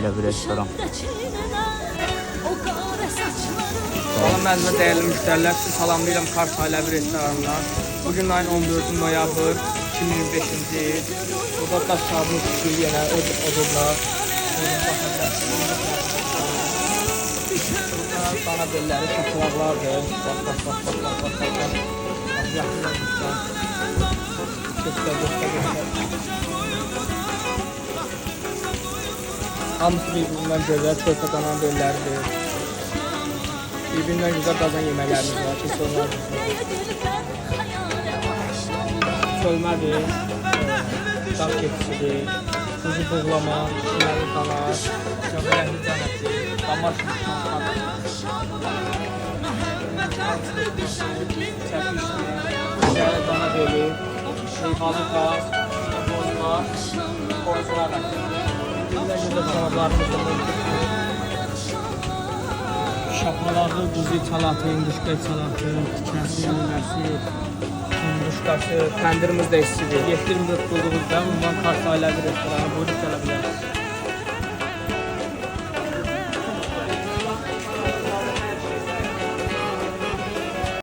belə bir restoran. Salam əziz dəyərli müştərilər, sizi salamlayıram Kars Ailəvi restoranından. Bugün ayın 14 noyabr 2025-ci il. Burada daş kağıdını tutuyor yenə odurlar. Burada dana belləri, şapılaqlardır. Bax. Yaxınlar tutsan. Göstər. Hamısı birbirindən gözəl, çörpə dana belləridir. Birbirinden güzel kazan yeməklərimiz var. Kesin onlar çölmədir, dağ keçisidir, kuzu buğlama, şinəli kanar, çömələkli cənəti, damar şinəli çəpişdir, şəhəli dana beli, şeyhalı qaz, bozma, qoruzlar rəqdir. Birbirindən güzel salablarımızdır. Şapalağı, buzi salatı, induşka salatı, tikəsi, nüməsi, induşkası, təndirimiz də istidir. 7-24 bulduğumuzda Ünvan Kars Ailəvi restoranı buyurub gələ bilərsiniz.